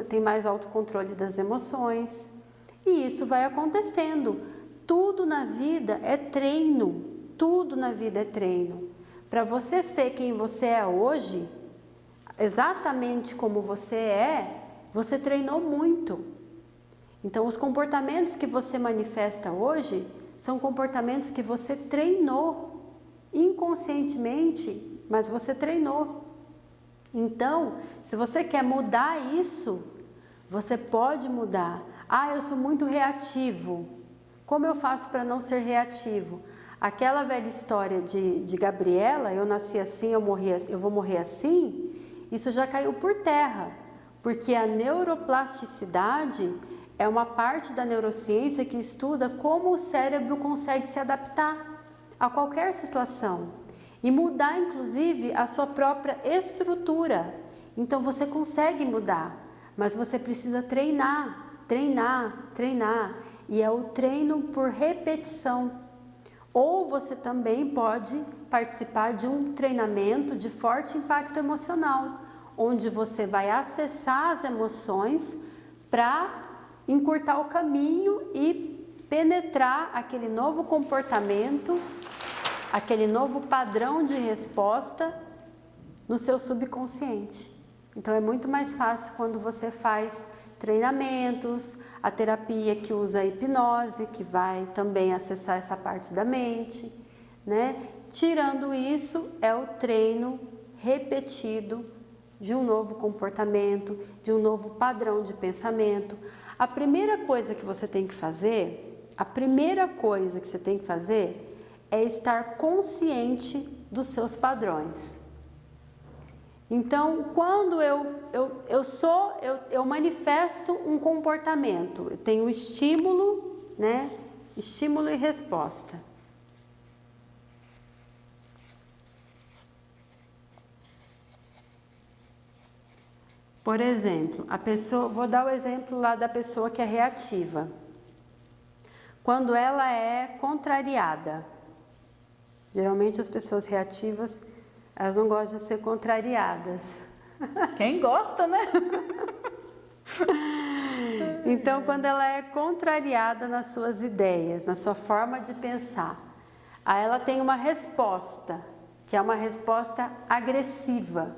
A: Tem mais autocontrole das emoções. E isso vai acontecendo. Tudo na vida é treino. Tudo na vida é treino. Para você ser quem você é hoje, exatamente como você treinou muito. Então, os comportamentos que você manifesta hoje são comportamentos que você treinou inconscientemente, mas você treinou. Então, se você quer mudar isso, você pode mudar. Ah, eu sou muito reativo. Como eu faço para não ser reativo? Aquela velha história de Gabriela, eu nasci assim, eu vou morrer assim, isso já caiu por terra, porque a neuroplasticidade é uma parte da neurociência que estuda como o cérebro consegue se adaptar a qualquer situação e mudar, inclusive, a sua própria estrutura. Então, você consegue mudar, mas você precisa treinar. E é o treino por repetição. Ou você também pode participar de um treinamento de forte impacto emocional, onde você vai acessar as emoções para encurtar o caminho e penetrar aquele novo comportamento aquele novo padrão de resposta no seu subconsciente. Então é muito mais fácil quando você faz treinamentos, a terapia que usa a hipnose, que vai também acessar essa parte da mente, né? Tirando isso, é o treino repetido de um novo comportamento, de um novo padrão de pensamento. A primeira coisa que você tem que fazer, é estar consciente dos seus padrões. Então, quando eu manifesto um comportamento, eu tenho estímulo, né? Estímulo e resposta. Por exemplo, vou dar o exemplo lá da pessoa que é reativa. Quando ela é contrariada, geralmente as pessoas reativas, elas não gostam de ser contrariadas.
B: Quem gosta, né?
A: Então, quando ela é contrariada nas suas ideias, na sua forma de pensar, aí ela tem uma resposta, que é uma resposta agressiva,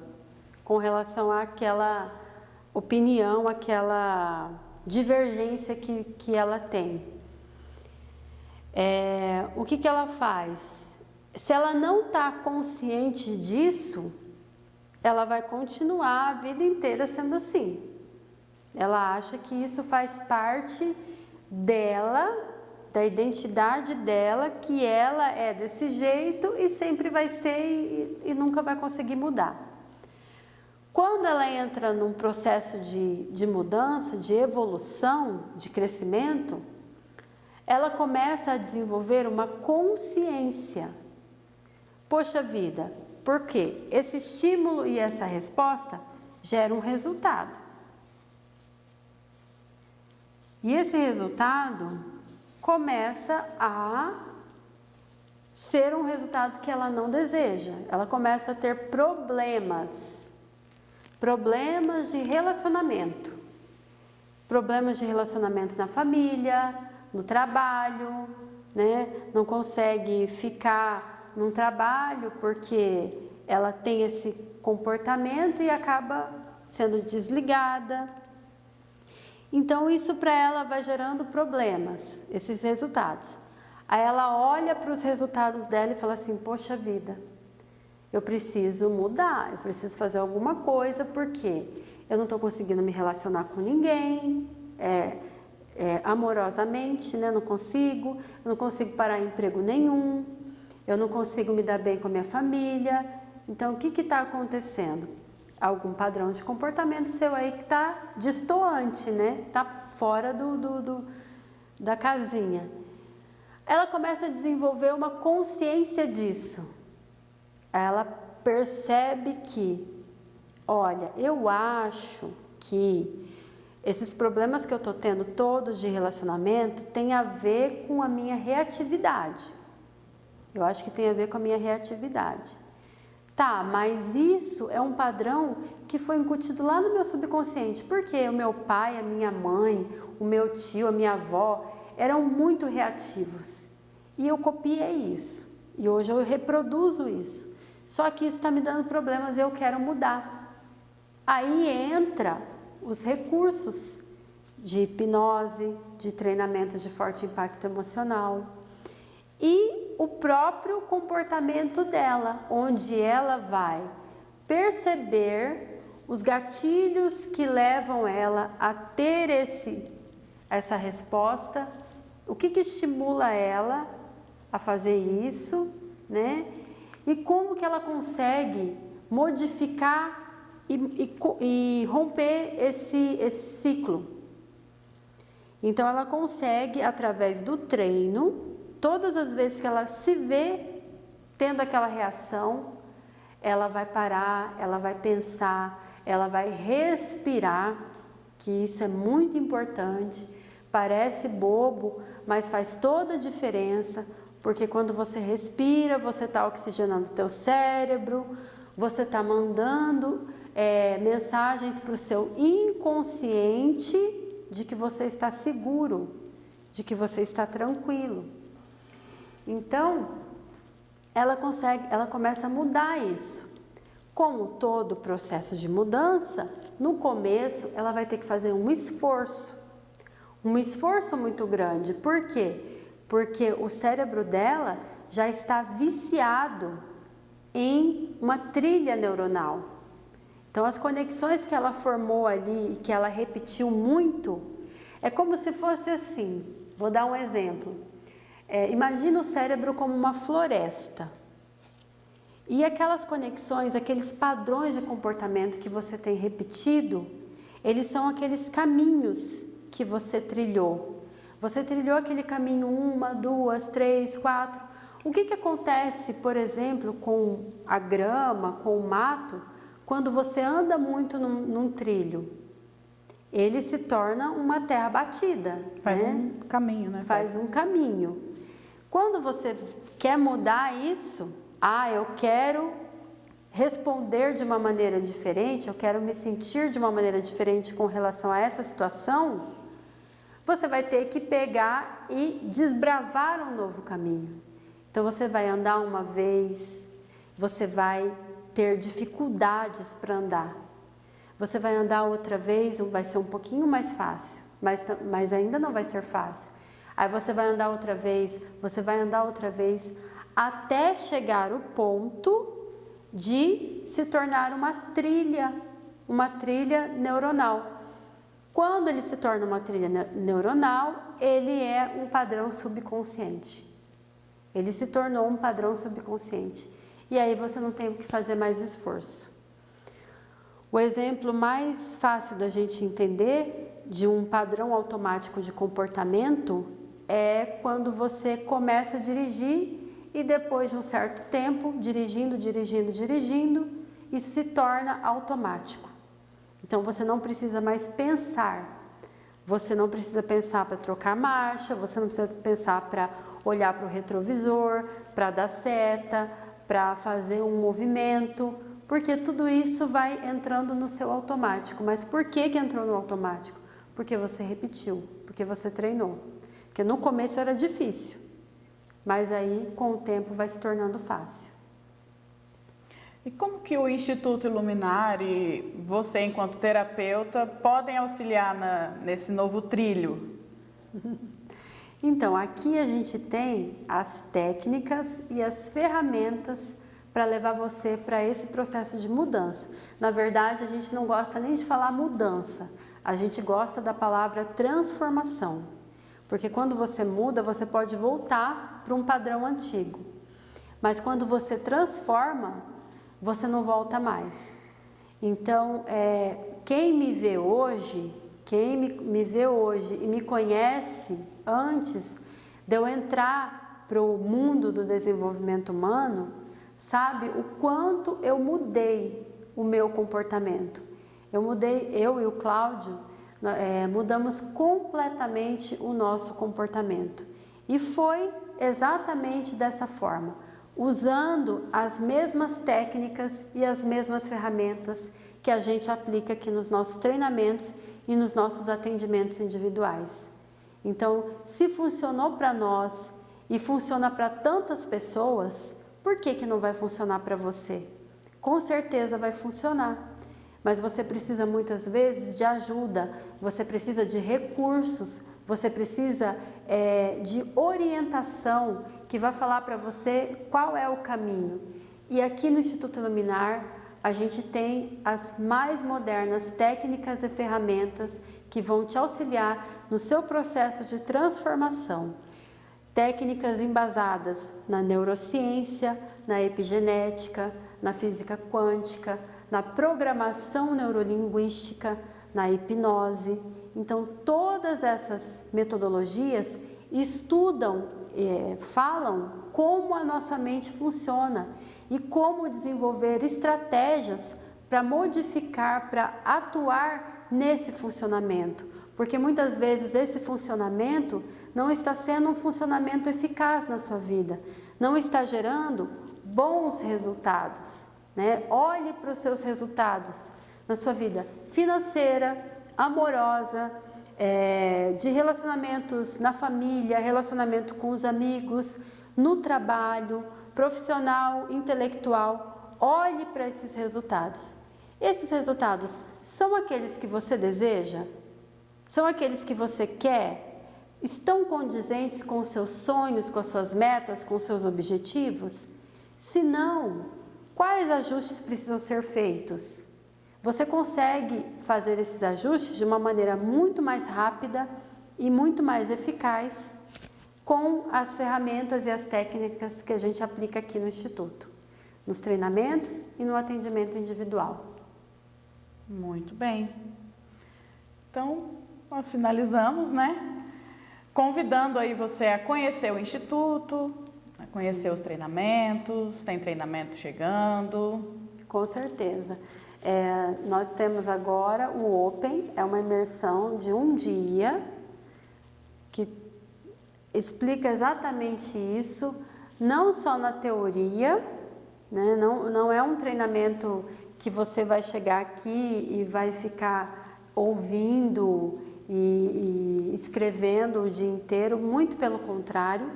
A: com relação àquela opinião, àquela divergência que ela tem. O que ela faz? Se ela não está consciente disso, ela vai continuar a vida inteira sendo assim. Ela acha que isso faz parte dela, da identidade dela, que ela é desse jeito e sempre vai ser e nunca vai conseguir mudar. Quando ela entra num processo de mudança, de evolução, de crescimento, ela começa a desenvolver uma consciência. Poxa vida, por quê? Esse estímulo e essa resposta geram um resultado. E esse resultado começa a ser um resultado que ela não deseja. Ela começa a ter problemas de relacionamento. Problemas de relacionamento na família, no trabalho, né? Não consegue ficar num trabalho porque ela tem esse comportamento e acaba sendo desligada. Então isso para ela vai gerando problemas, esses resultados. Aí ela olha para os resultados dela e fala assim: poxa vida, eu preciso mudar, eu preciso fazer alguma coisa, porque eu não estou conseguindo me relacionar com ninguém, amorosamente, né? Eu não consigo parar em emprego nenhum, eu não consigo me dar bem com a minha família. Então, o que está acontecendo? Algum padrão de comportamento seu aí que está destoante, né? Está fora da casinha. Ela começa a desenvolver uma consciência disso. Ela percebe que, olha, eu acho que esses problemas que eu estou tendo todos de relacionamento tem a ver com a minha reatividade. Eu acho que tem a ver com a minha reatividade. Tá, mas isso é um padrão que foi incutido lá no meu subconsciente. Porque o meu pai, a minha mãe, o meu tio, a minha avó eram muito reativos. E eu copiei isso. E hoje eu reproduzo isso. Só que isso está me dando problemas e eu quero mudar. Aí entra os recursos de hipnose, de treinamentos de forte impacto emocional e o próprio comportamento dela, onde ela vai perceber os gatilhos que levam ela a ter essa resposta, o que estimula ela a fazer isso, né? E como que ela consegue modificar e romper esse ciclo. Então ela consegue, através do treino, todas as vezes que ela se vê tendo aquela reação, ela vai parar, ela vai pensar, ela vai respirar, que isso é muito importante. Parece bobo, mas faz toda a diferença, porque quando você respira, você está oxigenando o teu cérebro, você está mandando mensagens para o seu inconsciente de que você está seguro, de que você está tranquilo. Então, ela começa a mudar isso. Como todo processo de mudança, no começo ela vai ter que fazer um esforço muito grande. Por quê? Porque o cérebro dela já está viciado em uma trilha neuronal. Então, as conexões que ela formou ali e que ela repetiu muito, é como se fosse assim. Vou dar um exemplo. Imagina o cérebro como uma floresta. E aquelas conexões, aqueles padrões de comportamento que você tem repetido, eles são aqueles caminhos que você trilhou. Você trilhou aquele caminho 1, 2, 3, 4. O que acontece, por exemplo, com a grama, com o mato, quando você anda muito num trilho? Ele se torna uma terra batida.
B: Faz um caminho, né?
A: Faz um caminho. Quando você quer mudar isso, eu quero responder de uma maneira diferente, eu quero me sentir de uma maneira diferente com relação a essa situação, você vai ter que pegar e desbravar um novo caminho. Então você vai andar uma vez, você vai ter dificuldades para andar. Você vai andar outra vez, vai ser um pouquinho mais fácil, mas ainda não vai ser fácil. Aí você vai andar outra vez, até chegar o ponto de se tornar uma trilha neuronal. Quando ele se torna uma trilha neuronal, ele é um padrão subconsciente. Ele se tornou um padrão subconsciente. E aí você não tem que fazer mais esforço. O exemplo mais fácil da gente entender de um padrão automático de comportamento é quando você começa a dirigir e depois de um certo tempo, dirigindo, isso se torna automático. Então você não precisa mais pensar. Você não precisa pensar para trocar marcha, você não precisa pensar para olhar para o retrovisor, para dar seta, para fazer um movimento, porque tudo isso vai entrando no seu automático. Mas por que entrou no automático? Porque você repetiu, porque você treinou. Porque no começo era difícil, mas aí com o tempo vai se tornando fácil.
B: E como que o Instituto Iluminar e você, enquanto terapeuta, podem auxiliar nesse novo trilho?
A: Então, aqui a gente tem as técnicas e as ferramentas para levar você para esse processo de mudança. Na verdade, a gente não gosta nem de falar mudança, a gente gosta da palavra transformação. Porque quando você muda, você pode voltar para um padrão antigo. Mas quando você transforma, você não volta mais. Então, quem me vê hoje e me conhece antes de eu entrar para o mundo do desenvolvimento humano, sabe o quanto eu mudei o meu comportamento. Eu e o Cláudio, mudamos completamente o nosso comportamento. E foi exatamente dessa forma, usando as mesmas técnicas e as mesmas ferramentas que a gente aplica aqui nos nossos treinamentos e nos nossos atendimentos individuais. Então, se funcionou para nós e funciona para tantas pessoas, por que não vai funcionar para você? Com certeza vai funcionar. Mas você precisa muitas vezes de ajuda, você precisa de recursos, você precisa de orientação que vai falar para você qual é o caminho. E aqui no Instituto Iluminar, a gente tem as mais modernas técnicas e ferramentas que vão te auxiliar no seu processo de transformação. Técnicas embasadas na neurociência, na epigenética, na física quântica, na programação neurolinguística, na hipnose. Então, todas essas metodologias estudam, falam como a nossa mente funciona e como desenvolver estratégias para modificar, para atuar nesse funcionamento. Porque muitas vezes esse funcionamento não está sendo um funcionamento eficaz na sua vida, não está gerando bons resultados, né? Olhe para os seus resultados na sua vida financeira, amorosa, de relacionamentos na família, relacionamento com os amigos, no trabalho, profissional, intelectual, olhe para esses resultados. Esses resultados são aqueles que você deseja? São aqueles que você quer? Estão condizentes com os seus sonhos, com as suas metas, com os seus objetivos? Se não, quais ajustes precisam ser feitos? Você consegue fazer esses ajustes de uma maneira muito mais rápida e muito mais eficaz com as ferramentas e as técnicas que a gente aplica aqui no Instituto, nos treinamentos e no atendimento individual.
B: Muito bem. Então, nós finalizamos, né? Convidando aí você a conhecer o Instituto, a conhecer os treinamentos, tem treinamento chegando.
A: Com certeza. Nós temos agora o Open, é uma imersão de um dia, que explica exatamente isso, não só na teoria, né? Não é um treinamento que você vai chegar aqui e vai ficar ouvindo e escrevendo o dia inteiro, muito pelo contrário.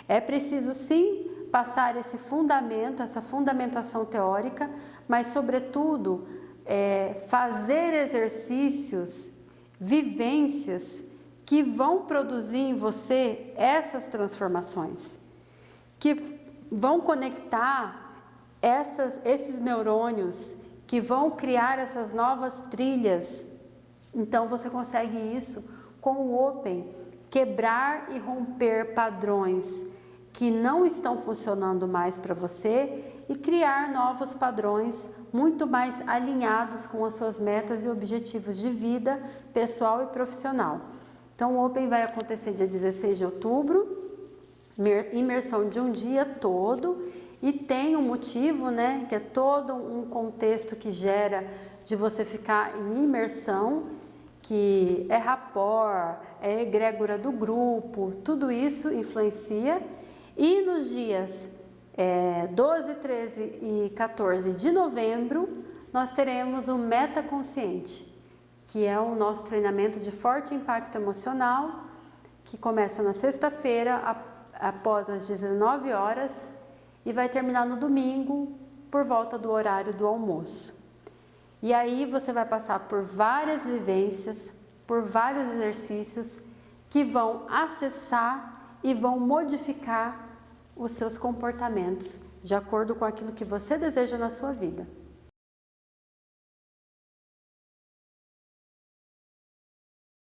A: É preciso sim passar esse fundamento, essa fundamentação teórica, mas sobretudo fazer exercícios, vivências que vão produzir em você essas transformações, que vão conectar esses neurônios, que vão criar essas novas trilhas. Então você consegue isso com o Open, quebrar e romper padrões que não estão funcionando mais para você e criar novos padrões muito mais alinhados com as suas metas e objetivos de vida pessoal e profissional. Então o Open vai acontecer dia 16 de outubro, imersão de um dia todo, e tem um motivo, né, que é todo um contexto que gera de você ficar em imersão, que é rapport, é egrégora do grupo, tudo isso influencia. E nos dias 12, 13 e 14 de novembro, nós teremos o Metaconsciente, que é o nosso treinamento de forte impacto emocional, que começa na sexta-feira, após as 19 horas, e vai terminar no domingo, por volta do horário do almoço. E aí você vai passar por várias vivências, por vários exercícios que vão acessar e vão modificar os seus comportamentos de acordo com aquilo que você deseja na sua vida.